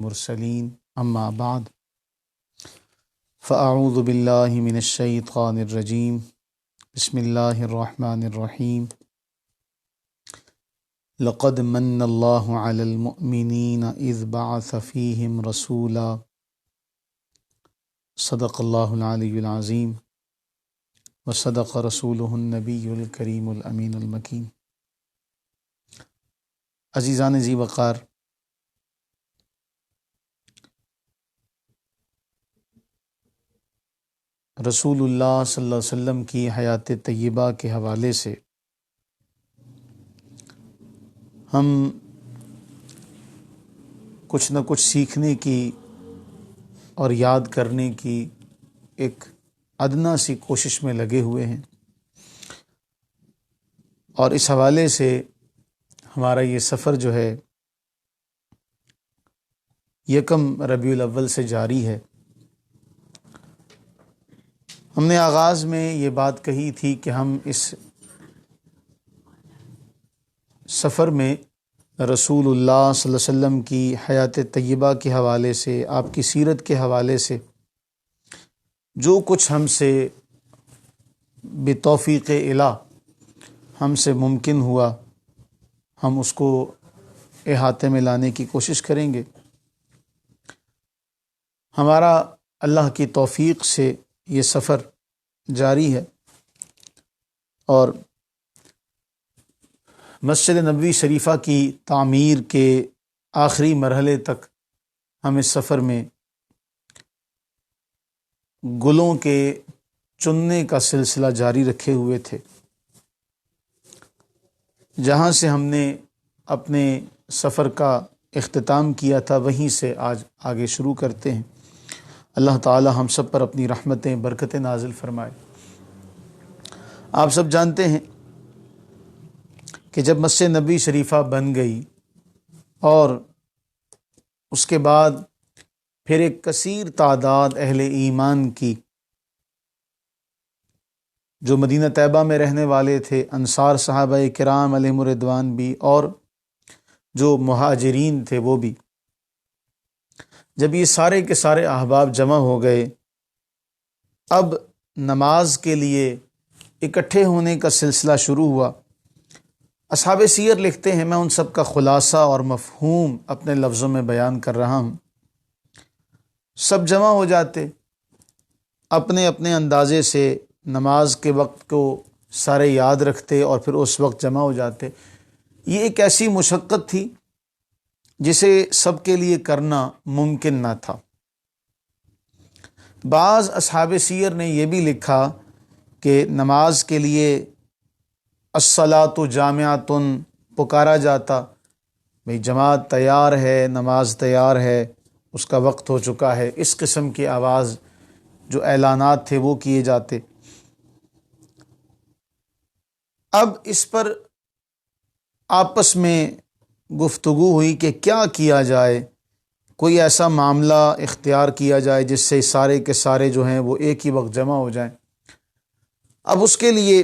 المرسلین اما بعد فاعوذ باللہ من الشیطان الرجیم بسم اللہ الرحمن الرحیم لقد من اللہ علی المؤمنین اذ بعث فیہم رسولا صدق اللہ العلی العظیم وصدق رسولہ النبی الکریم الامین المکین۔ عزیزان ذی وقار، رسول اللہ صلی اللہ علیہ وسلم کی حیات طیبہ کے حوالے سے ہم کچھ نہ کچھ سیکھنے کی اور یاد کرنے کی ایک ادنا سی کوشش میں لگے ہوئے ہیں، اور اس حوالے سے ہمارا یہ سفر جو ہے یکم ربیع الاول سے جاری ہے۔ ہم نے آغاز میں یہ بات کہی تھی کہ ہم اس سفر میں رسول اللہ صلی اللہ علیہ وسلم کی حیات طیبہ کے حوالے سے، آپ کی سیرت کے حوالے سے جو کچھ ہم سے بتوفیق الہ ہم سے ممکن ہوا، ہم اس کو احاطے میں لانے کی کوشش کریں گے۔ ہمارا اللہ کی توفیق سے یہ سفر جاری ہے، اور مسجد نبوی شریفہ کی تعمیر کے آخری مرحلے تک ہم اس سفر میں گلوں کے چننے کا سلسلہ جاری رکھے ہوئے تھے۔ جہاں سے ہم نے اپنے سفر کا اختتام کیا تھا، وہیں سے آج آگے شروع کرتے ہیں۔ اللہ تعالی ہم سب پر اپنی رحمتیں برکتیں نازل فرمائے۔ آپ سب جانتے ہیں کہ جب مسجد نبوی شریفہ بن گئی اور اس کے بعد پھر ایک کثیر تعداد اہل ایمان کی جو مدینہ طیبہ میں رہنے والے تھے، انصار صحابہ کرام علیہم الرضوان بھی، اور جو مہاجرین تھے وہ بھی، جب یہ سارے کے سارے احباب جمع ہو گئے، اب نماز کے لیے اکٹھے ہونے کا سلسلہ شروع ہوا۔ اصحاب سیر لکھتے ہیں، میں ان سب کا خلاصہ اور مفہوم اپنے لفظوں میں بیان کر رہا ہوں۔ سب جمع ہو جاتے، اپنے اپنے اندازے سے نماز کے وقت کو سارے یاد رکھتے اور پھر اس وقت جمع ہو جاتے۔ یہ ایک ایسی مشقت تھی جسے سب کے لیے کرنا ممکن نہ تھا۔ بعض اصحاب سیر نے یہ بھی لکھا کہ نماز کے لیے الصلاۃ جامعۃ پکارا جاتا، بھئی جماعت تیار ہے، نماز تیار ہے، اس کا وقت ہو چکا ہے، اس قسم کی آواز جو اعلانات تھے وہ کیے جاتے۔ اب اس پر آپس میں گفتگو ہوئی کہ کیا کیا جائے، کوئی ایسا معاملہ اختیار کیا جائے جس سے سارے کے سارے جو ہیں وہ ایک ہی وقت جمع ہو جائیں۔ اب اس کے لیے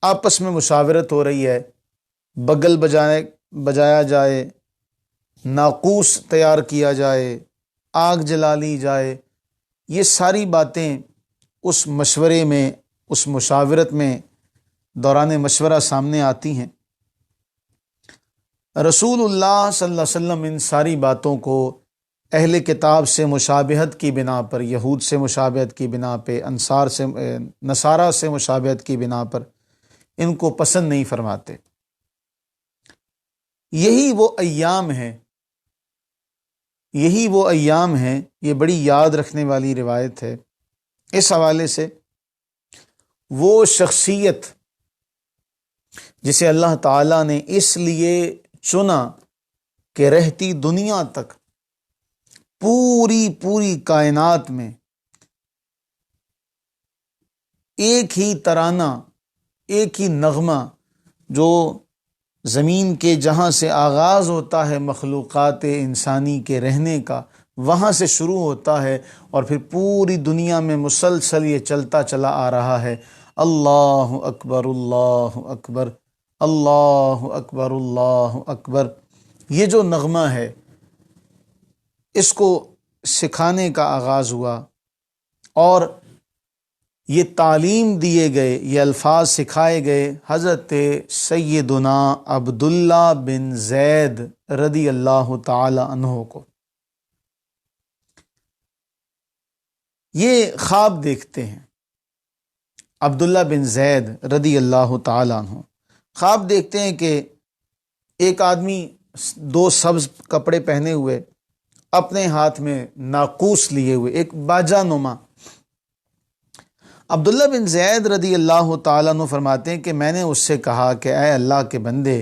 آپس میں مشاورت ہو رہی ہے، بگل بجایا جائے، ناقوس تیار کیا جائے، آگ جلا لی جائے۔ یہ ساری باتیں اس مشورے میں، اس مشاورت میں دوران مشورہ سامنے آتی ہیں۔ رسول اللہ صلی اللہ علیہ وسلم ان ساری باتوں کو اہل کتاب سے مشابہت کی بنا پر، یہود سے مشابہت کی بنا پہ، نصارہ سے مشابہت کی بنا پر ان کو پسند نہیں فرماتے۔ یہی وہ ایام ہیں، یہ بڑی یاد رکھنے والی روایت ہے۔ اس حوالے سے وہ شخصیت جسے اللہ تعالیٰ نے اس لیے چنا کہ رہتی دنیا تک پوری کائنات میں ایک ہی ترانہ، ایک ہی نغمہ جو زمین کے جہاں سے آغاز ہوتا ہے مخلوقات انسانی کے رہنے کا، وہاں سے شروع ہوتا ہے اور پھر پوری دنیا میں مسلسل یہ چلتا چلا آ رہا ہے۔ اللہ اکبر، اللہ اکبر، اللہ اکبر، اللہ اکبر۔ یہ جو نغمہ ہے، اس کو سکھانے کا آغاز ہوا اور یہ تعلیم دیے گئے، یہ الفاظ سکھائے گئے حضرت سیدنا عبداللہ بن زید رضی اللہ تعالی عنہ کو۔ یہ خواب دیکھتے ہیں عبداللہ بن زید رضی اللہ تعالی عنہ، خواب دیکھتے ہیں کہ ایک آدمی دو سبز کپڑے پہنے ہوئے، اپنے ہاتھ میں ناقوس لیے ہوئے، ایک باجا نما۔ عبداللہ بن زید رضی اللہ تعالیٰ عنہ فرماتے ہیں کہ میں نے اس سے کہا کہ اے اللہ کے بندے،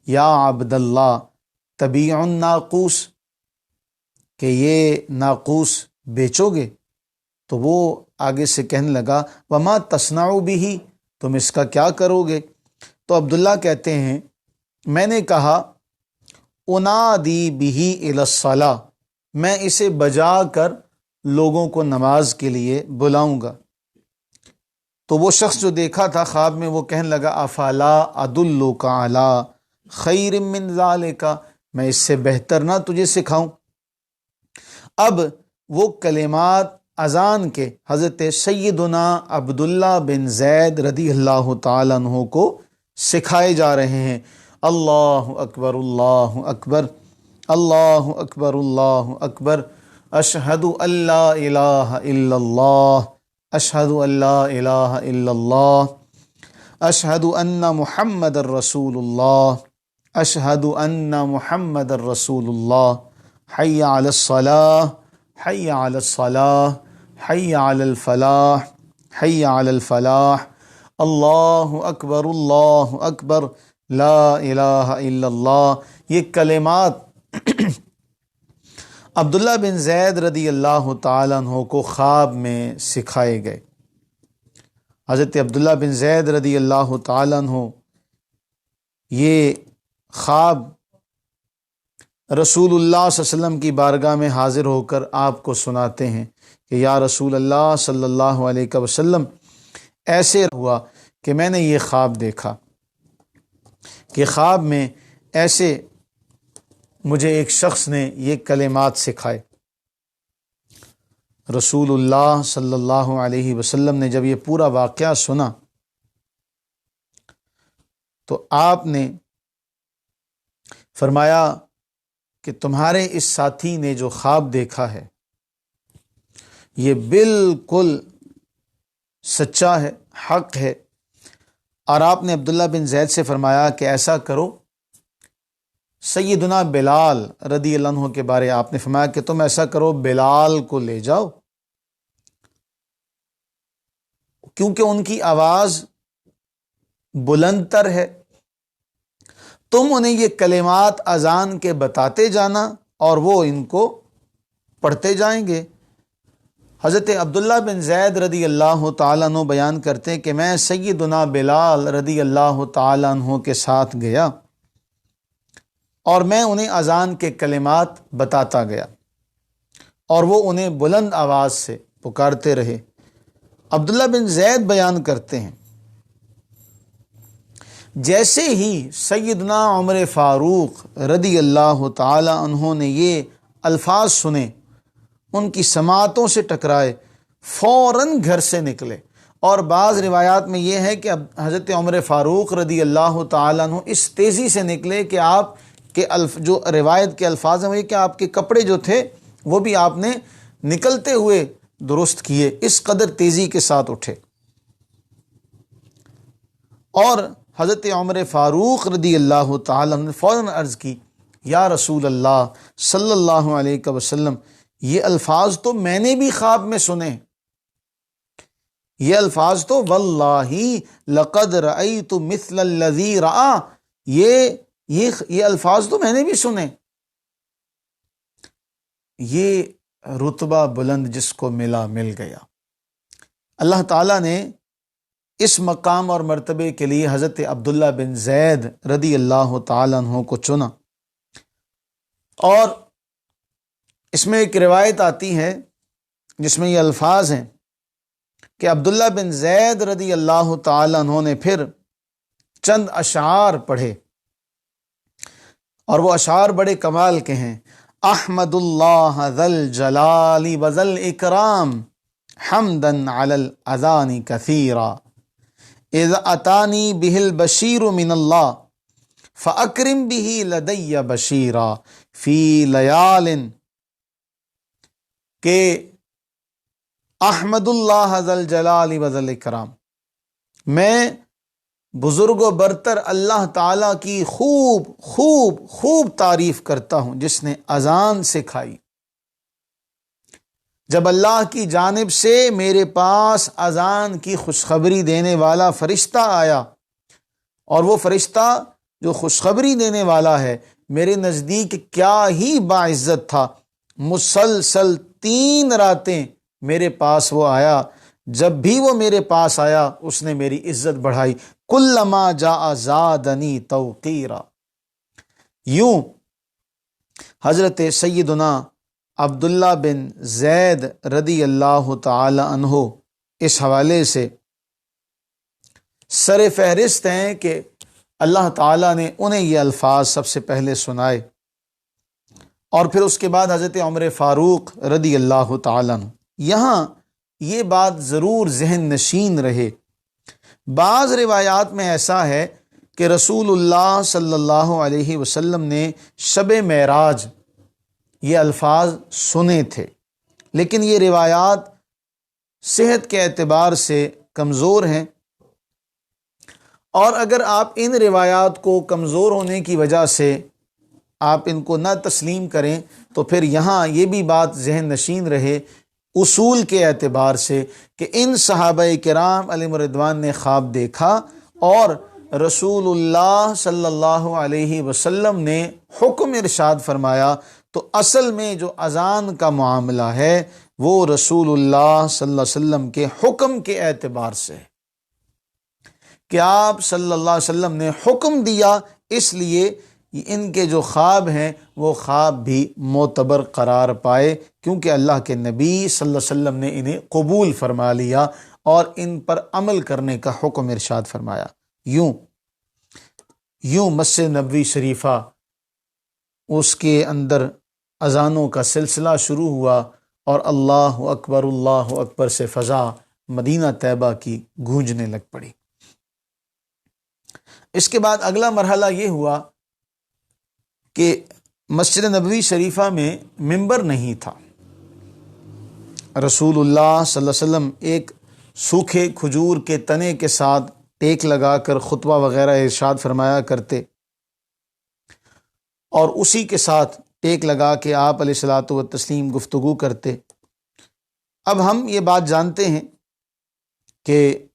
یا عبداللہ تبیع الناقوس، کہ یہ ناقوس بیچو گے؟ تو وہ آگے سے کہنے لگا وما تصنع بہ، تم اس کا کیا کرو گے؟ تو عبداللہ کہتے ہیں میں نے کہا انادی بہ الی الصلاۃ، میں اسے بجا کر لوگوں کو نماز کے لیے بلاؤں گا۔ تو وہ شخص جو دیکھا تھا خواب میں، وہ کہنے لگا افلا ادلک علی خیر من ذالک، میں اس سے بہتر نہ تجھے سکھاؤں۔ اب وہ کلمات اذان کے حضرت سیدنا عبداللہ بن زید رضی اللہ تعالیٰ عنہ کو سکھائے جا رہے ہیں۔ اللہ اکبر، اللہ اکبر، اللہ اکبر، اللہ اکبر، اشہد ان لا الہ الا اللہ، اشہد ان لا الہ الا اللہ، اشہد ان محمد الرسول اللہ، اشہد ان محمد الرسول اللہ، حی علی الصلاۃ، حی علی الصلاۃ، حی علی الفلاح، حی علی الفلاح، اللہ اکبر، اللہ اکبر، لا الہ الا اللہ۔ یہ کلمات عبداللہ بن زید رضی اللہ تعالیٰ عنہ کو خواب میں سکھائے گئے۔ حضرت عبداللہ بن زید رضی اللہ تعالیٰ عنہ یہ خواب رسول اللہ صلی اللہ علیہ وسلم کی بارگاہ میں حاضر ہو کر آپ کو سناتے ہیں کہ یا رسول اللہ صلی اللہ علیہ وسلم، ایسے ہوا کہ میں نے یہ خواب دیکھا کہ خواب میں ایسے مجھے ایک شخص نے یہ کلمات سکھائے۔ رسول اللہ صلی اللہ علیہ وسلم نے جب یہ پورا واقعہ سنا تو آپ نے فرمایا کہ تمہارے اس ساتھی نے جو خواب دیکھا ہے یہ بالکل سچا ہے، حق ہے۔ اور آپ نے عبداللہ بن زید سے فرمایا کہ ایسا کرو، سیدنا بلال رضی اللہ عنہ کے بارے آپ نے فرمایا کہ تم ایسا کرو بلال کو لے جاؤ، کیونکہ ان کی آواز بلند تر ہے، تم انہیں یہ کلمات اذان کے بتاتے جانا اور وہ ان کو پڑھتے جائیں گے۔ حضرت عبداللہ بن زید رضی اللہ تعالیٰ عنہ بیان کرتے ہیں کہ میں سیدنا بلال رضی اللہ تعالیٰ عنہ کے ساتھ گیا اور میں انہیں اذان کے کلمات بتاتا گیا اور وہ انہیں بلند آواز سے پکارتے رہے۔ عبداللہ بن زید بیان کرتے ہیں جیسے ہی سیدنا عمر فاروق رضی اللہ تعالی عنہ نے یہ الفاظ سنے، ان کی سماعتوں سے ٹکرائے، فوراً گھر سے نکلے۔ اور بعض روایات میں یہ ہے کہ حضرت عمر فاروق رضی اللہ تعالی عنہ اس تیزی سے نکلے کہ آپ کے جو روایت کے الفاظ ہیں وہ یہ کہ آپ کے کپڑے جو تھے وہ بھی آپ نے نکلتے ہوئے درست کیے، اس قدر تیزی کے ساتھ اٹھے۔ اور حضرت عمر فاروق رضی اللہ تعالی عنہ نے فوراً عرض کی یا رسول اللہ صلی اللہ علیہ وسلم، یہ الفاظ تو میں نے بھی خواب میں سنے، یہ الفاظ تو واللہ لقد رأیت مثل الذی رآ، یہ الفاظ تو میں نے بھی سنے۔ یہ رتبہ بلند جس کو مل گیا۔ اللہ تعالیٰ نے اس مقام اور مرتبے کے لیے حضرت عبداللہ بن زید رضی اللہ تعالیٰ عنہ کو چنا۔ اور اس میں ایک روایت آتی ہے جس میں یہ الفاظ ہیں کہ عبداللہ بن زید رضی اللہ تعالیٰ عنہ نے پھر چند اشعار پڑھے، اور وہ اشعار بڑے کمال کے ہیں۔ احمد اللہ ذل جلال وذل اکرام حمدا علی الاذان کثیرا اذ اتانی بہ البشیر من اللہ فاکرم بہ لدی بشیرا فی لیال، کہ احمد اللہ ذل جلال وذل اکرام، میں بزرگ و برتر اللہ تعالیٰ کی خوب خوب خوب تعریف کرتا ہوں جس نے اذان سکھائی۔ جب اللہ کی جانب سے میرے پاس اذان کی خوشخبری دینے والا فرشتہ آیا، اور وہ فرشتہ جو خوشخبری دینے والا ہے میرے نزدیک کیا ہی باعزت تھا، مسلسل 3 راتیں میرے پاس وہ آیا، جب بھی وہ میرے پاس آیا اس نے میری عزت بڑھائی، کلما جاء زادنی توقیرا۔ یوں حضرت سیدنا عبداللہ بن زید رضی اللہ تعالی عنہ اس حوالے سے سر فہرست ہیں کہ اللہ تعالیٰ نے انہیں یہ الفاظ سب سے پہلے سنائے، اور پھر اس کے بعد حضرت عمر فاروق رضی اللہ تعالیٰ عنہ۔ یہاں یہ بات ضرور ذہن نشین رہے، بعض روایات میں ایسا ہے کہ رسول اللہ صلی اللہ علیہ وسلم نے شب معراج یہ الفاظ سنے تھے، لیکن یہ روایات صحت کے اعتبار سے کمزور ہیں، اور اگر آپ ان روایات کو کمزور ہونے کی وجہ سے آپ ان کو نہ تسلیم کریں تو پھر یہاں یہ بھی بات ذہن نشین رہے اصول کے اعتبار سے کہ ان صحابہ کرام علیہم رضوان نے خواب دیکھا اور رسول اللہ صلی اللہ علیہ وسلم نے حکم ارشاد فرمایا، تو اصل میں جو اذان کا معاملہ ہے وہ رسول اللہ صلی اللہ علیہ وسلم کے حکم کے اعتبار سے ہے کہ آپ صلی اللہ علیہ وسلم نے حکم دیا، اس لیے ان کے جو خواب ہیں وہ خواب بھی معتبر قرار پائے، کیونکہ اللہ کے نبی صلی اللہ علیہ وسلم نے انہیں قبول فرما لیا اور ان پر عمل کرنے کا حکم ارشاد فرمایا۔ یوں مسجد نبوی شریفہ اس کے اندر اذانوں کا سلسلہ شروع ہوا، اور اللہ اکبر سے فضا مدینہ طیبہ کی گونجنے لگ پڑی۔ اس کے بعد اگلا مرحلہ یہ ہوا کہ مسجد نبوی شریفہ میں ممبر نہیں تھا۔ رسول اللہ صلی اللہ علیہ وسلم ایک سوکھے کھجور کے تنے کے ساتھ ٹیک لگا کر خطبہ وغیرہ ارشاد فرمایا کرتے، اور اسی کے ساتھ ٹیک لگا کے آپ علیہ الصلاۃ والتسلیم گفتگو کرتے۔ اب ہم یہ بات جانتے ہیں کہ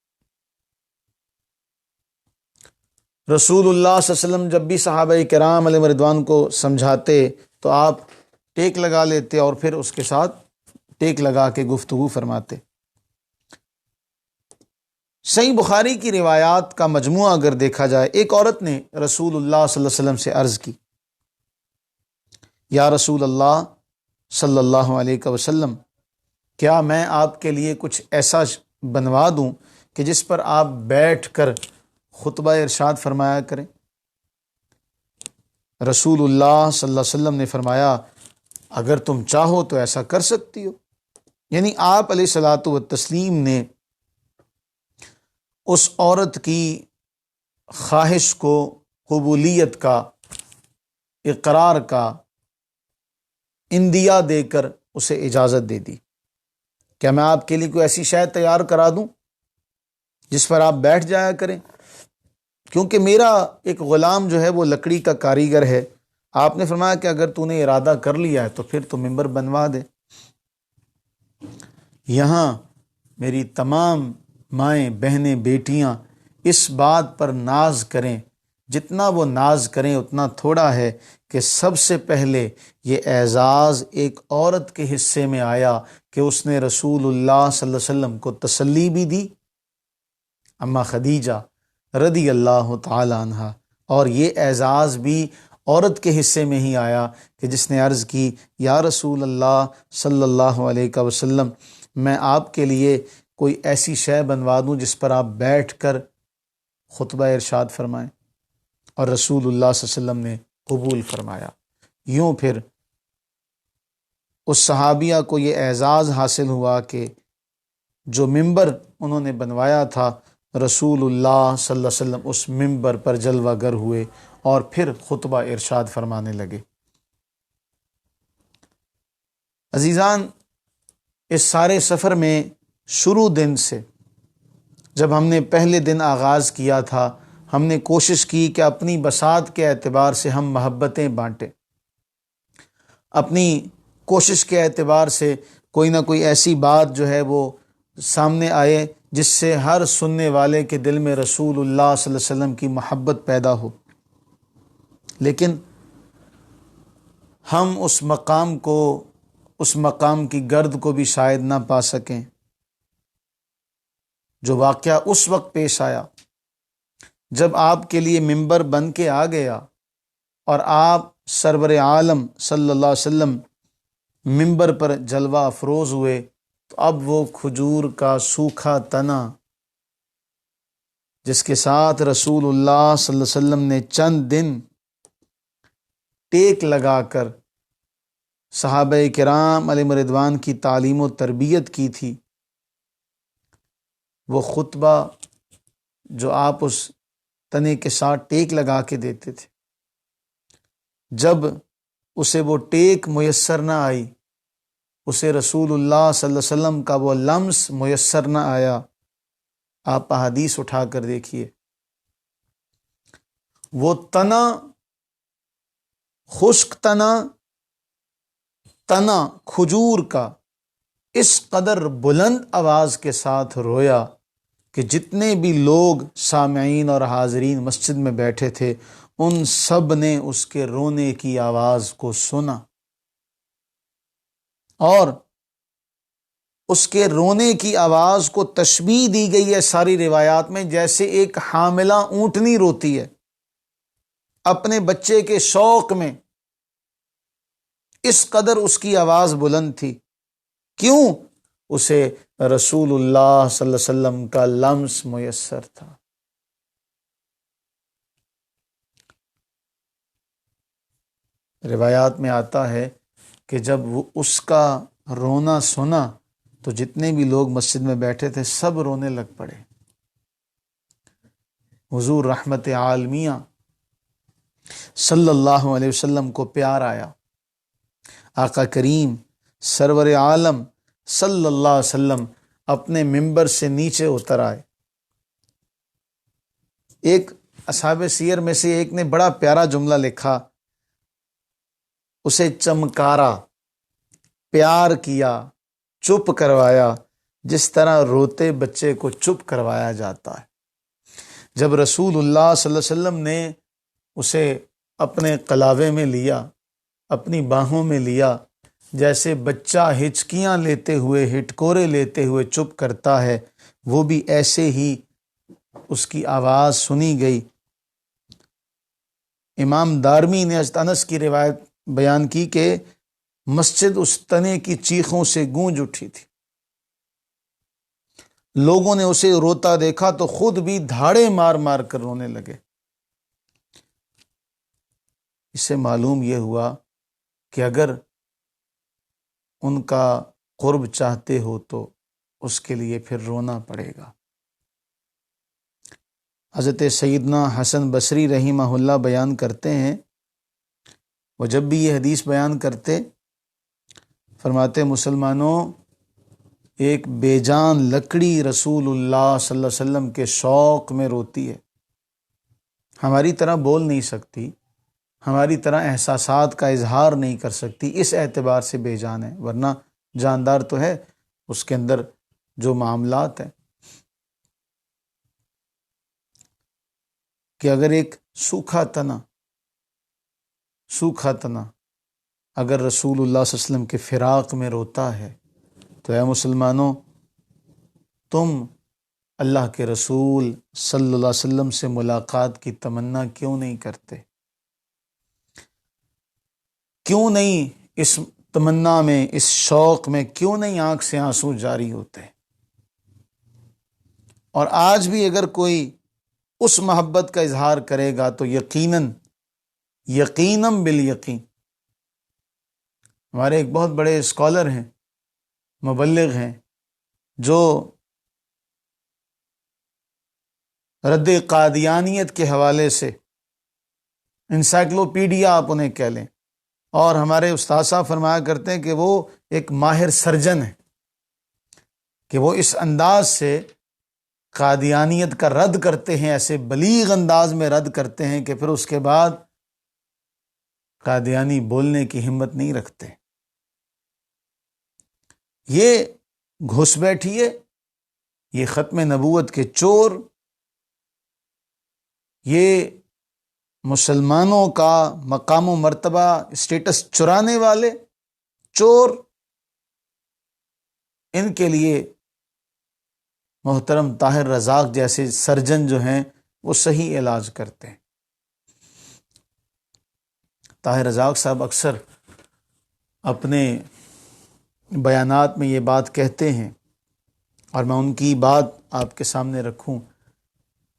رسول اللہ صلی اللہ علیہ وسلم جب بھی صحابہ کرام علیہ رضوان کو سمجھاتے تو آپ ٹیک لگا لیتے اور پھر اس کے ساتھ ٹیک لگا کے گفتگو فرماتے۔ صحیح بخاری کی روایات کا مجموعہ اگر دیکھا جائے، ایک عورت نے رسول اللہ صلی اللہ علیہ وسلم سے عرض کی، یا رسول اللہ صلی اللہ علیہ وسلم، کیا میں آپ کے لیے کچھ ایسا بنوا دوں کہ جس پر آپ بیٹھ کر خطبہ ارشاد فرمایا کریں؟ رسول اللہ صلی اللہ علیہ وسلم نے فرمایا، اگر تم چاہو تو ایسا کر سکتی ہو۔ یعنی آپ علیہ الصلاۃ والتسلیم نے اس عورت کی خواہش کو قبولیت کا، اقرار کا اندیا دے کر اسے اجازت دے دی۔ کیا میں آپ کے لیے کوئی ایسی شے تیار کرا دوں جس پر آپ بیٹھ جایا کریں؟ کیونکہ میرا ایک غلام جو ہے وہ لکڑی کا کاریگر ہے۔ آپ نے فرمایا کہ اگر تو نے ارادہ کر لیا ہے تو پھر تو ممبر بنوا دے۔ یہاں میری تمام مائیں، بہنیں، بیٹیاں اس بات پر ناز کریں، جتنا وہ ناز کریں اتنا تھوڑا ہے، کہ سب سے پہلے یہ اعزاز ایک عورت کے حصے میں آیا کہ اس نے رسول اللہ صلی اللہ علیہ وسلم کو تسلی بھی دی، اما خدیجہ رضی اللہ تعالی عنہ، اور یہ اعزاز بھی عورت کے حصے میں ہی آیا کہ جس نے عرض کی، یا رسول اللہ صلی اللہ علیہ وسلم، میں آپ کے لیے کوئی ایسی شے بنوا دوں جس پر آپ بیٹھ کر خطبہ ارشاد فرمائیں؟ اور رسول اللہ صلی اللہ علیہ وسلم نے قبول فرمایا۔ یوں پھر اس صحابیہ کو یہ اعزاز حاصل ہوا کہ جو ممبر انہوں نے بنوایا تھا رسول اللہ صلی اللہ علیہ وسلم اس ممبر پر جلوہ گر ہوئے اور پھر خطبہ ارشاد فرمانے لگے۔ عزیزان، اس سارے سفر میں شروع دن سے جب ہم نے پہلے دن آغاز کیا تھا، ہم نے کوشش کی کہ اپنی بساط کے اعتبار سے ہم محبتیں بانٹیں، اپنی کوشش کے اعتبار سے کوئی نہ کوئی ایسی بات جو ہے وہ سامنے آئے جس سے ہر سننے والے کے دل میں رسول اللہ صلی اللہ علیہ وسلم کی محبت پیدا ہو۔ لیکن ہم اس مقام کی گرد کو بھی شاید نہ پا سکیں جو واقعہ اس وقت پیش آیا جب آپ کے لیے ممبر بن کے آ گیا اور آپ سرور عالم صلی اللہ علیہ وسلم ممبر پر جلوہ افروز ہوئے، تو اب وہ کھجور کا سوکھا تنا جس کے ساتھ رسول اللہ صلی اللہ علیہ وسلم نے چند دن ٹیک لگا کر صحابہ کرام علیہم رضوان کی تعلیم و تربیت کی تھی، وہ خطبہ جو آپ اس تنے کے ساتھ ٹیک لگا کے دیتے تھے، جب اسے وہ ٹیک میسر نہ آئی، اسے رسول اللہ صلی اللہ علیہ وسلم کا وہ لمس میسر نہ آیا، آپ احادیث اٹھا کر دیکھیے، وہ تنا، خشک تنا کھجور کا اس قدر بلند آواز کے ساتھ رویا کہ جتنے بھی لوگ سامعین اور حاضرین مسجد میں بیٹھے تھے ان سب نے اس کے رونے کی آواز کو سنا، اور اس کے رونے کی آواز کو تشبیہ دی گئی ہے ساری روایات میں جیسے ایک حاملہ اونٹنی روتی ہے اپنے بچے کے شوق میں، اس قدر اس کی آواز بلند تھی۔ کیوں؟ اسے رسول اللہ صلی اللہ علیہ وسلم کا لمس میسر تھا۔ روایات میں آتا ہے کہ جب وہ اس کا رونا سنا تو جتنے بھی لوگ مسجد میں بیٹھے تھے سب رونے لگ پڑے۔ حضور رحمت عالمیہ صلی اللہ علیہ وسلم کو پیار آیا، آقا کریم سرور عالم صلی اللہ علیہ وسلم اپنے ممبر سے نیچے اتر آئے۔ ایک اصحاب سیر میں سے ایک نے بڑا پیارا جملہ لکھا، اسے چمکارا، پیار کیا، چپ کروایا، جس طرح روتے بچے کو چپ کروایا جاتا ہے۔ جب رسول اللہ صلی اللہ علیہ وسلم نے اسے اپنے قلاوے میں لیا، اپنی باہوں میں لیا، جیسے بچہ ہچکیاں لیتے ہوئے، ہٹکورے لیتے ہوئے چپ کرتا ہے، وہ بھی ایسے ہی اس کی آواز سنی گئی۔ امام دارمی نے حضرت انس کی روایت بیان کی کہ مسجد اس تنے کی چیخوں سے گونج اٹھی تھی، لوگوں نے اسے روتا دیکھا تو خود بھی دھاڑے مار مار کر رونے لگے۔ اس سے معلوم یہ ہوا کہ اگر ان کا قرب چاہتے ہو تو اس کے لیے پھر رونا پڑے گا۔ حضرت سیدنا حسن بصری رحمہ اللہ بیان کرتے ہیں، وہ جب بھی یہ حدیث بیان کرتے فرماتے، مسلمانوں، ایک بے جان لکڑی رسول اللہ صلی اللہ علیہ وسلم کے شوق میں روتی ہے، ہماری طرح بول نہیں سکتی، ہماری طرح احساسات کا اظہار نہیں کر سکتی، اس اعتبار سے بے جان ہے، ورنہ جاندار تو ہے اس کے اندر جو معاملات ہیں، کہ اگر ایک سوکھا تنا اگر رسول اللہ صلی اللہ علیہ وسلم کے فراق میں روتا ہے تو اے مسلمانوں، تم اللہ کے رسول صلی اللہ علیہ وسلم سے ملاقات کی تمنا کیوں نہیں کرتے؟ کیوں نہیں اس تمنا میں، اس شوق میں کیوں نہیں آنکھ سے آنسو جاری ہوتے؟ اور آج بھی اگر کوئی اس محبت کا اظہار کرے گا تو یقیناً بالیقین ہمارے ایک بہت بڑے اسکالر ہیں، مبلغ ہیں، جو رد قادیانیت کے حوالے سے انسائکلوپیڈیا آپ انہیں کہہ لیں، اور ہمارے استاد صاحب فرمایا کرتے ہیں کہ وہ ایک ماہر سرجن ہے، کہ وہ اس انداز سے قادیانیت کا رد کرتے ہیں، ایسے بلیغ انداز میں رد کرتے ہیں کہ پھر اس کے بعد قادیانی بولنے کی ہمت نہیں رکھتے۔ یہ گھس بیٹھیے، یہ ختم نبوت کے چور، یہ مسلمانوں کا مقام و مرتبہ اسٹیٹس چرانے والے چور، ان کے لیے محترم طاہر رزاق جیسے سرجن جو ہیں وہ صحیح علاج کرتے ہیں۔ طاہر رزاق صاحب اکثر اپنے بیانات میں یہ بات کہتے ہیں، اور میں ان کی بات آپ کے سامنے رکھوں۔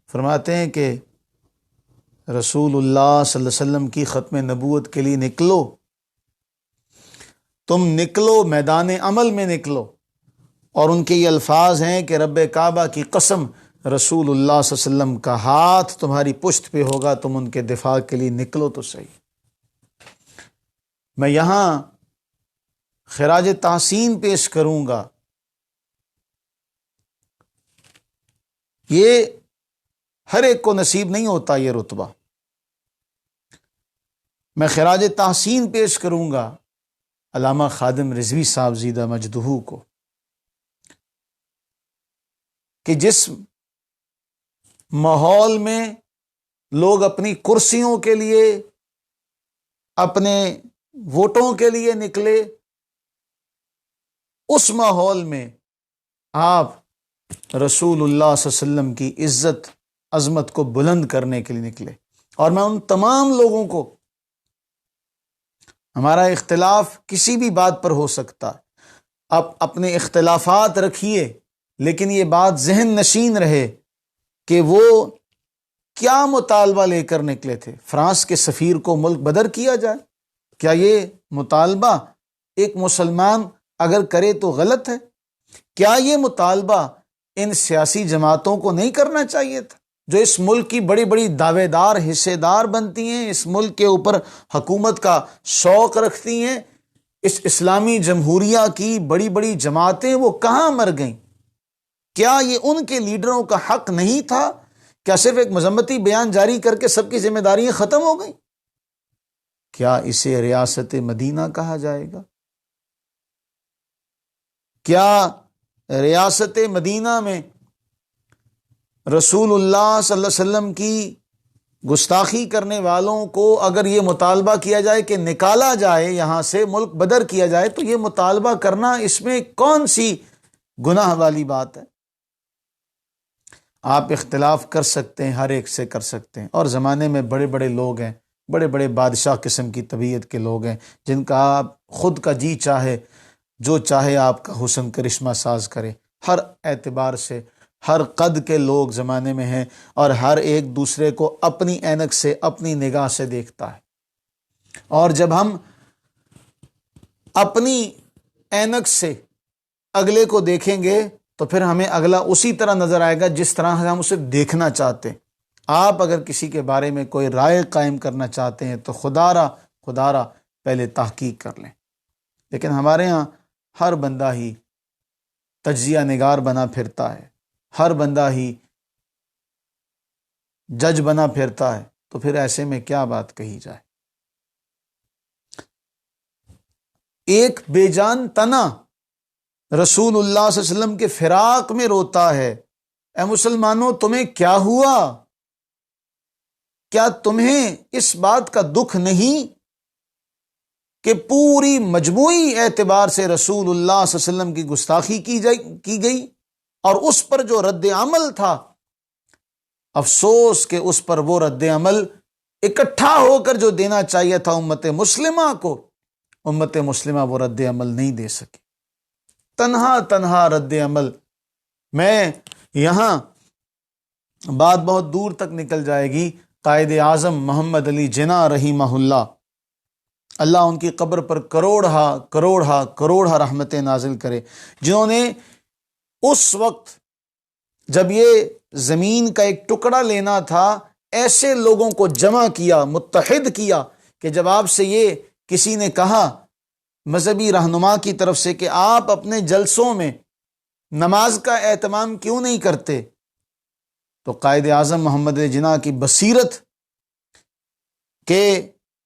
فرماتے ہیں کہ رسول اللہ صلی اللہ علیہ وسلم کی ختم نبوت کے لیے نکلو، تم نکلو، میدان عمل میں نکلو، اور ان کے یہ الفاظ ہیں کہ رب کعبہ کی قسم، رسول اللہ صلی اللہ علیہ وسلم کا ہاتھ تمہاری پشت پہ ہوگا، تم ان کے دفاع کے لیے نکلو تو صحیح۔ میں یہاں خراج تحسین پیش کروں گا، یہ ہر ایک کو نصیب نہیں ہوتا یہ رتبہ۔ میں خراج تحسین پیش کروں گا علامہ خادم رضوی صاحب زیدہ مجدہ کو، کہ جس ماحول میں لوگ اپنی کرسیوں کے لیے، اپنے ووٹوں کے لیے نکلے، اس ماحول میں آپ رسول اللہ صلی اللہ علیہ وسلم کی عزت عظمت کو بلند کرنے کے لیے نکلے۔ اور میں ان تمام لوگوں کو، ہمارا اختلاف کسی بھی بات پر ہو سکتا، آپ اپنے اختلافات رکھیے، لیکن یہ بات ذہن نشین رہے کہ وہ کیا مطالبہ لے کر نکلے تھے۔ فرانس کے سفیر کو ملک بدر کیا جائے، کیا یہ مطالبہ ایک مسلمان اگر کرے تو غلط ہے؟ کیا یہ مطالبہ ان سیاسی جماعتوں کو نہیں کرنا چاہیے تھا، جو اس ملک کی بڑی بڑی دعوے دار حصے دار بنتی ہیں، اس ملک کے اوپر حکومت کا شوق رکھتی ہیں؟ اس اسلامی جمہوریہ کی بڑی بڑی جماعتیں وہ کہاں مر گئیں؟ کیا یہ ان کے لیڈروں کا حق نہیں تھا؟ کیا صرف ایک مذمتی بیان جاری کر کے سب کی ذمہ داریاں ختم ہو گئیں؟ کیا اسے ریاست مدینہ کہا جائے گا؟ کیا ریاست مدینہ میں رسول اللہ صلی اللہ علیہ وسلم کی گستاخی کرنے والوں کو اگر یہ مطالبہ کیا جائے کہ نکالا جائے، یہاں سے ملک بدر کیا جائے، تو یہ مطالبہ کرنا اس میں کون سی گناہ والی بات ہے؟ آپ اختلاف کر سکتے ہیں، ہر ایک سے کر سکتے ہیں، اور زمانے میں بڑے بڑے لوگ ہیں، بڑے بڑے بادشاہ قسم کی طبیعت کے لوگ ہیں، جن کا آپ خود کا جی چاہے جو چاہے آپ کا حسن کرشمہ ساز کرے۔ ہر اعتبار سے ہر قد کے لوگ زمانے میں ہیں، اور ہر ایک دوسرے کو اپنی اینک سے، اپنی نگاہ سے دیکھتا ہے۔ اور جب ہم اپنی اینک سے اگلے کو دیکھیں گے تو پھر ہمیں اگلا اسی طرح نظر آئے گا جس طرح ہم اسے دیکھنا چاہتے ہیں۔ آپ اگر کسی کے بارے میں کوئی رائے قائم کرنا چاہتے ہیں تو خدا را پہلے تحقیق کر لیں۔ لیکن ہمارے ہاں ہر بندہ ہی تجزیہ نگار بنا پھرتا ہے، ہر بندہ ہی جج بنا پھرتا ہے، تو پھر ایسے میں کیا بات کہی جائے؟ ایک بے جان تنا رسول اللہ صلی اللہ علیہ وسلم کے فراق میں روتا ہے۔ اے مسلمانوں، تمہیں کیا ہوا؟ کیا تمہیں اس بات کا دکھ نہیں کہ پوری مجموعی اعتبار سے رسول اللہ صلی اللہ علیہ وسلم کی گستاخی کی گئی، اور اس پر جو رد عمل تھا، افسوس کہ اس پر وہ رد عمل اکٹھا ہو کر جو دینا چاہیے تھا امت مسلمہ کو، امت مسلمہ وہ رد عمل نہیں دے سکی۔ تنہا رد عمل، میں یہاں بات بہت دور تک نکل جائے گی۔ قائد اعظم محمد علی جناح رحمہ اللہ اللہ ان کی قبر پر کروڑہ رحمتیں نازل کرے، جنہوں نے اس وقت جب یہ زمین کا ایک ٹکڑا لینا تھا ایسے لوگوں کو جمع کیا، متحد کیا کہ جب آپ سے یہ کسی نے کہا مذہبی رہنما کی طرف سے کہ آپ اپنے جلسوں میں نماز کا اہتمام کیوں نہیں کرتے، تو قائد اعظم محمد جناح کی بصیرت کہ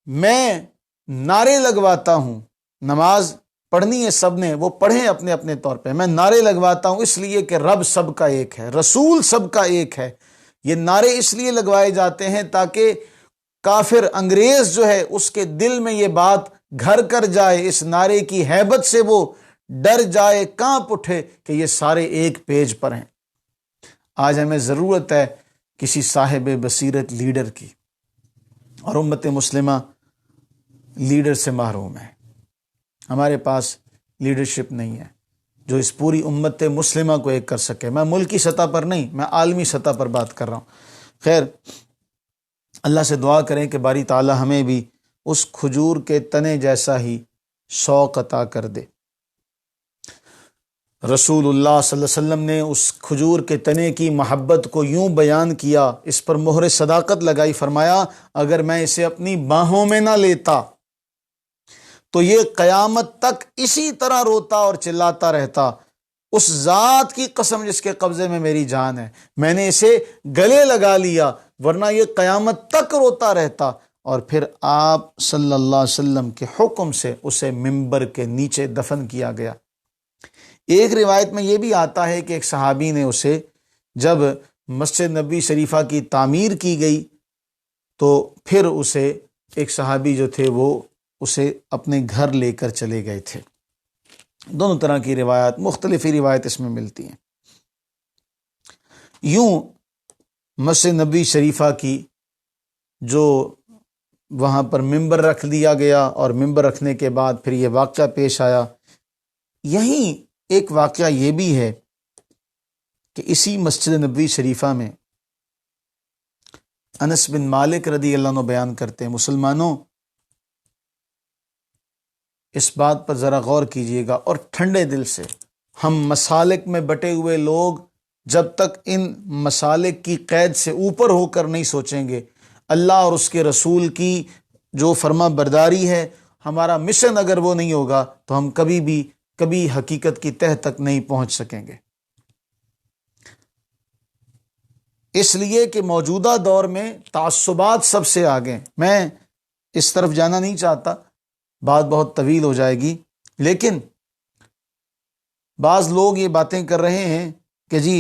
میں نعرے لگواتا ہوں، نماز پڑھنی ہے سب نے، وہ پڑھیں اپنے اپنے طور پہ، میں نعرے لگواتا ہوں اس لیے کہ رب سب کا ایک ہے، رسول سب کا ایک ہے۔ یہ نعرے اس لیے لگوائے جاتے ہیں تاکہ کافر انگریز جو ہے اس کے دل میں یہ بات گھر کر جائے، اس نعرے کی ہیبت سے وہ ڈر جائے، کانپ اٹھے کہ یہ سارے ایک پیج پر ہیں۔ آج ہمیں ضرورت ہے کسی صاحب بصیرت لیڈر کی، اور امت مسلمہ لیڈر سے محروم ہے۔ ہمارے پاس لیڈرشپ نہیں ہے جو اس پوری امت مسلمہ کو ایک کر سکے۔ میں ملکی سطح پر نہیں، میں عالمی سطح پر بات کر رہا ہوں۔ خیر، اللہ سے دعا کریں کہ باری تعالی ہمیں بھی اس کھجور کے تنے جیسا ہی شوق عطا کر دے۔ رسول اللہ صلی اللہ علیہ وسلم نے اس کھجور کے تنے کی محبت کو یوں بیان کیا، اس پر مہر صداقت لگائی، فرمایا اگر میں اسے اپنی باہوں میں نہ لیتا تو یہ قیامت تک اسی طرح روتا اور چلاتا رہتا، اس ذات کی قسم جس کے قبضے میں میری جان ہے، میں نے اسے گلے لگا لیا ورنہ یہ قیامت تک روتا رہتا۔ اور پھر آپ صلی اللہ علیہ وسلم کے حکم سے اسے منبر کے نیچے دفن کیا گیا۔ ایک روایت میں یہ بھی آتا ہے کہ ایک صحابی نے اسے، جب مسجد نبوی شریفہ کی تعمیر کی گئی تو پھر اسے ایک صحابی جو تھے وہ اسے اپنے گھر لے کر چلے گئے تھے۔ دونوں طرح کی روایات، مختلف ہی روایت اس میں ملتی ہیں۔ یوں مسجد نبوی شریفہ کی جو وہاں پر ممبر رکھ دیا گیا، اور ممبر رکھنے کے بعد پھر یہ واقعہ پیش آیا۔ یہیں ایک واقعہ یہ بھی ہے کہ اسی مسجد نبوی شریفہ میں انس بن مالک رضی اللہ عنہ بیان کرتے ہیں، مسلمانوں اس بات پر ذرا غور کیجئے گا اور ٹھنڈے دل سے، ہم مسالک میں بٹے ہوئے لوگ جب تک ان مسالک کی قید سے اوپر ہو کر نہیں سوچیں گے، اللہ اور اس کے رسول کی جو فرما برداری ہے، ہمارا مشن اگر وہ نہیں ہوگا تو ہم کبھی حقیقت کی تہ تک نہیں پہنچ سکیں گے۔ اس لیے کہ موجودہ دور میں تعصبات سب سے آگے، میں اس طرف جانا نہیں چاہتا، بات بہت طویل ہو جائے گی، لیکن بعض لوگ یہ باتیں کر رہے ہیں کہ جی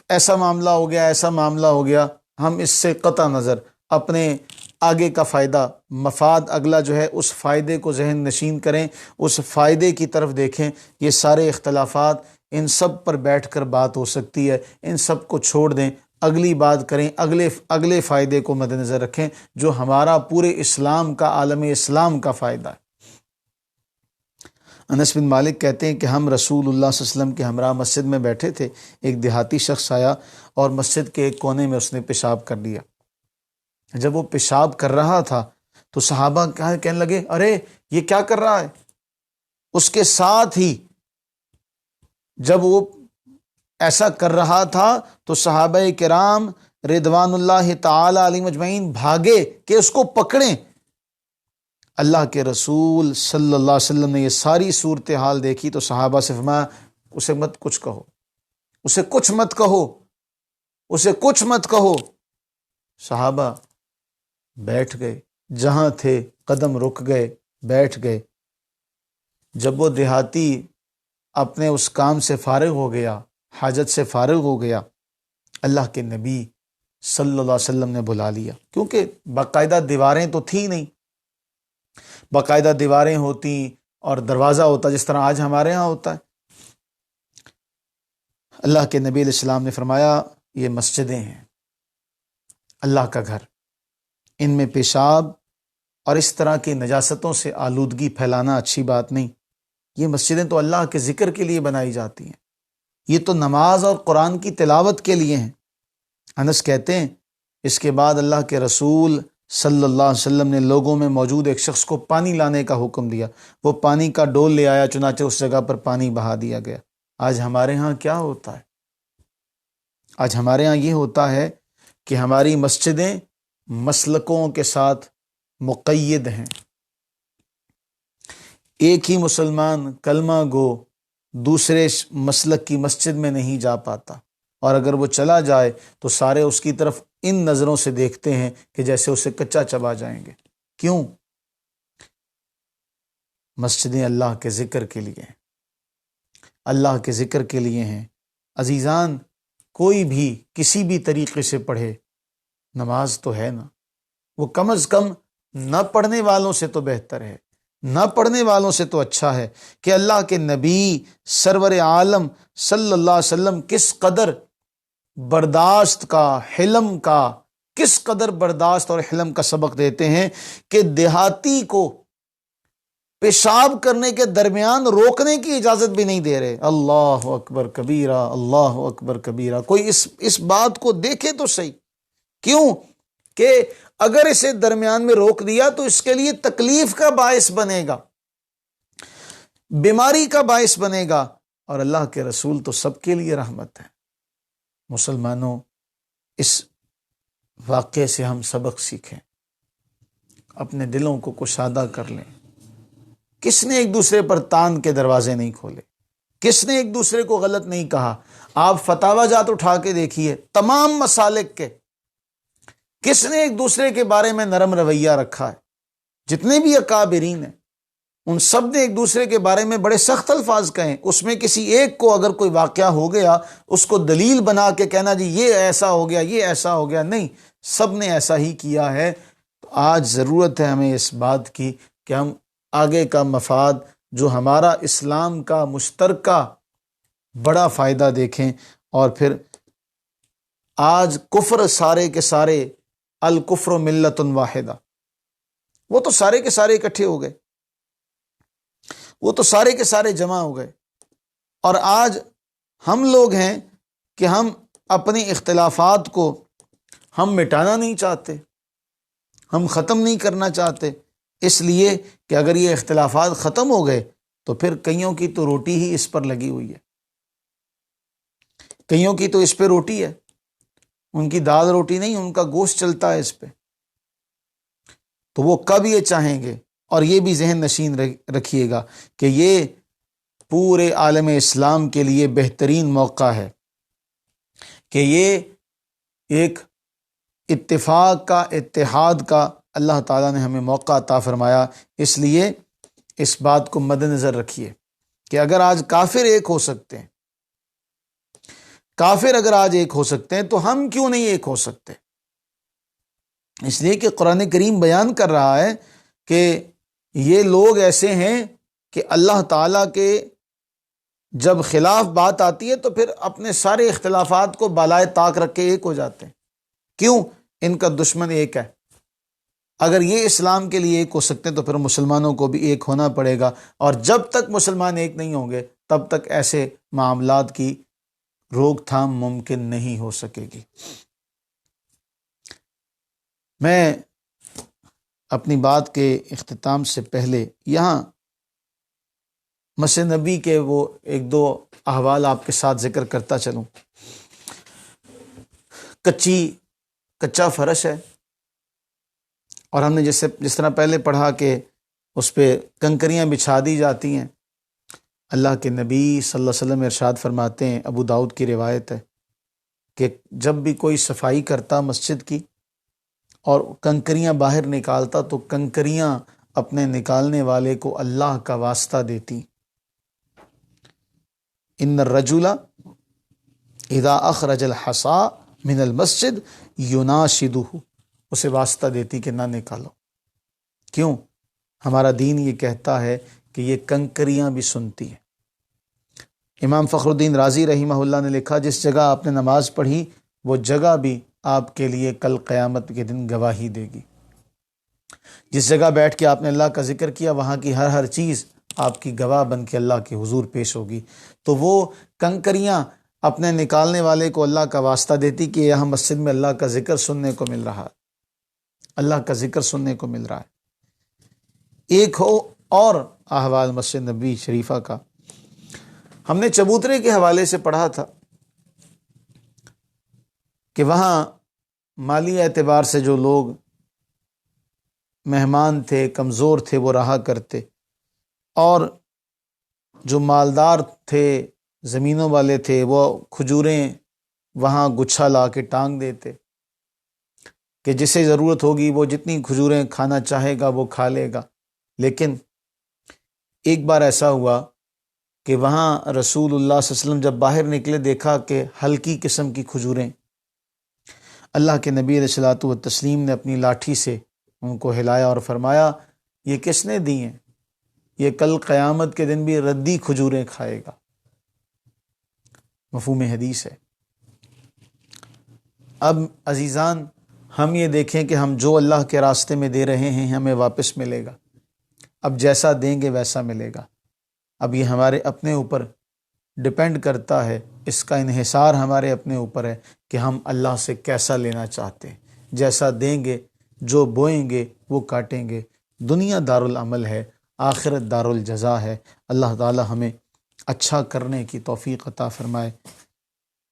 ایسا معاملہ ہو گیا، ایسا معاملہ ہو گیا، ہم اس سے قطع نظر اپنے آگے کا فائدہ، مفاد اگلا جو ہے اس فائدے کو ذہن نشین کریں، اس فائدے کی طرف دیکھیں۔ یہ سارے اختلافات، ان سب پر بیٹھ کر بات ہو سکتی ہے، ان سب کو چھوڑ دیں، اگلی بات کریں، اگلے فائدے کو مد نظر رکھیں جو ہمارا پورے اسلام کا، عالم اسلام کا فائدہ ہے۔ انس بن مالک کہتے ہیں کہ ہم رسول اللہ صلی اللہ علیہ وسلم کے ہمراہ مسجد میں بیٹھے تھے، ایک دیہاتی شخص آیا اور مسجد کے ایک کونے میں اس نے پیشاب کر لیا۔ جب وہ پیشاب کر رہا تھا تو صحابہ کہنے لگے ارے یہ کیا کر رہا ہے؟ اس کے ساتھ ہی جب وہ ایسا کر رہا تھا تو صحابہ کرام رضوان اللہ تعالی علیہم اجمعین بھاگے کہ اس کو پکڑیں۔ اللہ کے رسول صلی اللہ علیہ وسلم نے یہ ساری صورتحال دیکھی تو صحابہ سے فرمایا اسے مت کچھ کہو، اسے کچھ مت کہو، اسے کچھ مت کہو۔ صحابہ بیٹھ گئے، جہاں تھے قدم رک گئے، بیٹھ گئے۔ جب وہ دیہاتی اپنے اس کام سے فارغ ہو گیا، حاجت سے فارغ ہو گیا، اللہ کے نبی صلی اللہ علیہ وسلم نے بلا لیا، کیونکہ باقاعدہ دیواریں تو تھی نہیں، باقاعدہ دیواریں ہوتی اور دروازہ ہوتا جس طرح آج ہمارے ہاں ہوتا ہے۔ اللہ کے نبی علیہ السلام نے فرمایا یہ مسجدیں ہیں، اللہ کا گھر، ان میں پیشاب اور اس طرح کی نجاستوں سے آلودگی پھیلانا اچھی بات نہیں۔ یہ مسجدیں تو اللہ کے ذکر کے لیے بنائی جاتی ہیں، یہ تو نماز اور قرآن کی تلاوت کے لیے ہیں۔ انس کہتے ہیں اس کے بعد اللہ کے رسول صلی اللہ علیہ وسلم نے لوگوں میں موجود ایک شخص کو پانی لانے کا حکم دیا، وہ پانی کا ڈول لے آیا، چنانچہ اس جگہ پر پانی بہا دیا گیا۔ آج ہمارے ہاں کیا ہوتا ہے؟ آج ہمارے ہاں یہ ہوتا ہے کہ ہماری مسجدیں مسلکوں کے ساتھ مقید ہیں۔ ایک ہی مسلمان کلمہ گو دوسرے مسلک کی مسجد میں نہیں جا پاتا، اور اگر وہ چلا جائے تو سارے اس کی طرف ان نظروں سے دیکھتے ہیں کہ جیسے اسے کچا چبا جائیں گے۔ کیوں؟ مسجدیں اللہ کے ذکر کے لیے ہیں، اللہ کے ذکر کے لیے ہیں۔ عزیزان، کوئی بھی کسی بھی طریقے سے پڑھے، نماز تو ہے نا، وہ کم از کم نہ پڑھنے والوں سے تو بہتر ہے، نہ پڑھنے والوں سے تو اچھا ہے کہ اللہ کے نبی سرور عالم صلی اللہ علیہ وسلم کس قدر برداشت کا، حلم کا، کس قدر برداشت اور حلم کا سبق دیتے ہیں کہ دیہاتی کو پیشاب کرنے کے درمیان روکنے کی اجازت بھی نہیں دے رہے۔ اللہ اکبر کبیرہ، اللہ اکبر کبیرہ۔ کوئی اس بات کو دیکھے تو صحیح۔ کیوں؟ کہ اگر اسے درمیان میں روک دیا تو اس کے لیے تکلیف کا باعث بنے گا، بیماری کا باعث بنے گا، اور اللہ کے رسول تو سب کے لیے رحمت ہے۔ مسلمانوں، اس واقعے سے ہم سبق سیکھیں، اپنے دلوں کو کشادہ کر لیں۔ کس نے ایک دوسرے پر تان کے دروازے نہیں کھولے؟ کس نے ایک دوسرے کو غلط نہیں کہا؟ آپ فتاوی جات اٹھا کے دیکھیے، تمام مسالک کے، کس نے ایک دوسرے کے بارے میں نرم رویہ رکھا ہے؟ جتنے بھی اکابرین ہیں ان سب نے ایک دوسرے کے بارے میں بڑے سخت الفاظ کہیں۔ اس میں کسی ایک کو اگر کوئی واقعہ ہو گیا اس کو دلیل بنا کے کہنا جی یہ ایسا ہو گیا، یہ ایسا ہو گیا، نہیں، سب نے ایسا ہی کیا ہے۔ تو آج ضرورت ہے ہمیں اس بات کی کہ ہم آگے کا مفاد جو ہمارا اسلام کا مشترکہ بڑا فائدہ دیکھیں، اور پھر آج کفر سارے کے سارے، الکفر ملت واحدہ، وہ تو سارے کے سارے اکٹھے ہو گئے، وہ تو سارے کے سارے جمع ہو گئے، اور آج ہم لوگ ہیں کہ ہم اپنی اختلافات کو ہم مٹانا نہیں چاہتے، ہم ختم نہیں کرنا چاہتے، اس لیے کہ اگر یہ اختلافات ختم ہو گئے تو پھر کئیوں کی تو روٹی ہی اس پر لگی ہوئی ہے، کئیوں کی تو اس پہ روٹی ہے، ان کی دال روٹی نہیں، ان کا گوشت چلتا ہے اس پہ۔ تو وہ کب یہ چاہیں گے، اور یہ بھی ذہن نشین رکھیے گا کہ یہ پورے عالم اسلام کے لیے بہترین موقع ہے کہ یہ ایک اتفاق کا، اتحاد کا اللہ تعالیٰ نے ہمیں موقع عطا فرمایا۔ اس لیے اس بات کو مد نظر رکھیے کہ اگر آج کافر ایک ہو سکتے ہیں، کافر اگر آج ایک ہو سکتے ہیں تو ہم کیوں نہیں ایک ہو سکتے؟ اس لیے کہ قرآن کریم بیان کر رہا ہے کہ یہ لوگ ایسے ہیں کہ اللہ تعالیٰ کے جب خلاف بات آتی ہے تو پھر اپنے سارے اختلافات کو بالائے طاق رکھ کے ایک ہو جاتے ہیں۔ کیوں؟ ان کا دشمن ایک ہے۔ اگر یہ اسلام کے لیے ایک ہو سکتے ہیں تو پھر مسلمانوں کو بھی ایک ہونا پڑے گا، اور جب تک مسلمان ایک نہیں ہوں گے تب تک ایسے معاملات کی روک تھام ممکن نہیں ہو سکے گی۔ میں اپنی بات کے اختتام سے پہلے یہاں مسجد نبی کے وہ ایک دو احوال آپ کے ساتھ ذکر کرتا چلوں۔ کچا فرش ہے، اور ہم نے جس طرح پہلے پڑھا کہ اس پہ کنکریاں بچھا دی جاتی ہیں۔ اللہ کے نبی صلی اللہ علیہ وسلم ارشاد فرماتے ہیں، ابو داؤد کی روایت ہے کہ جب بھی کوئی صفائی کرتا مسجد کی اور کنکریاں باہر نکالتا تو کنکریاں اپنے نکالنے والے کو اللہ کا واسطہ دیتی۔ ان الرجل اذا اخرج الحصا من المسجد یناشدہ، اسے واسطہ دیتی کہ نہ نکالو۔ کیوں؟ ہمارا دین یہ کہتا ہے کہ یہ کنکریاں بھی سنتی ہیں۔ امام فخر الدین رازی رحمہ اللہ نے لکھا، جس جگہ آپ نے نماز پڑھی وہ جگہ بھی آپ کے لیے کل قیامت کے دن گواہی دے گی۔ جس جگہ بیٹھ کے آپ نے اللہ کا ذکر کیا وہاں کی ہر چیز آپ کی گواہ بن کے اللہ کے حضور پیش ہوگی۔ تو وہ کنکریاں اپنے نکالنے والے کو اللہ کا واسطہ دیتی کہ یہاں مسجد میں اللہ کا ذکر سننے کو مل رہا ہے، اللہ کا ذکر سننے کو مل رہا ہے۔ ایک ہو اور احوال مسجد نبوی شریفہ کا، ہم نے چبوترے کے حوالے سے پڑھا تھا کہ وہاں مالی اعتبار سے جو لوگ مہمان تھے، کمزور تھے، وہ رہا کرتے، اور جو مالدار تھے، زمینوں والے تھے، وہ کھجوریں وہاں گچھا لا کے ٹانگ دیتے کہ جسے ضرورت ہوگی وہ جتنی کھجوریں کھانا چاہے گا وہ کھا لے گا۔ لیکن ایک بار ایسا ہوا کہ وہاں رسول اللہ صلی اللہ علیہ وسلم جب باہر نکلے، دیکھا کہ ہلکی قسم کی کھجوریں، اللہ کے نبی علیہ الصلوۃ والتسلیم نے اپنی لاٹھی سے ان کو ہلایا اور فرمایا یہ کس نے دی ہیں؟ یہ کل قیامت کے دن بھی ردی کھجوریں کھائے گا۔ مفہوم حدیث ہے۔ اب عزیزان، ہم یہ دیکھیں کہ ہم جو اللہ کے راستے میں دے رہے ہیں ہمیں واپس ملے گا۔ اب جیسا دیں گے ویسا ملے گا۔ اب یہ ہمارے اپنے اوپر ڈپینڈ کرتا ہے، اس کا انحصار ہمارے اپنے اوپر ہے کہ ہم اللہ سے کیسا لینا چاہتے ہیں۔ جیسا دیں گے، جو بوئیں گے وہ کاٹیں گے۔ دنیا دارالعمل ہے، آخرت دارالجزا ہے۔ اللہ تعالی ہمیں اچھا کرنے کی توفیق عطا فرمائے۔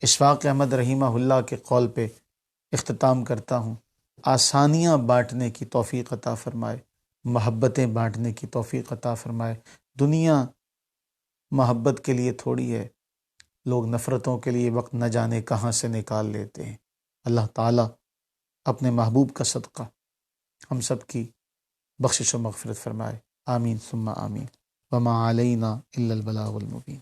اشفاق احمد رحمہ اللہ کے قول پہ اختتام کرتا ہوں، آسانیاں بانٹنے کی توفیق عطا فرمائے، محبتیں بانٹنے کی توفیق عطا فرمائے۔ دنیا محبت کے لیے تھوڑی ہے، لوگ نفرتوں کے لیے وقت نہ جانے کہاں سے نکال لیتے ہیں۔ اللہ تعالیٰ اپنے محبوب کا صدقہ ہم سب کی بخشش و مغفرت فرمائے۔ آمین ثم آمین۔ وما علینا الا البلاغ المبین۔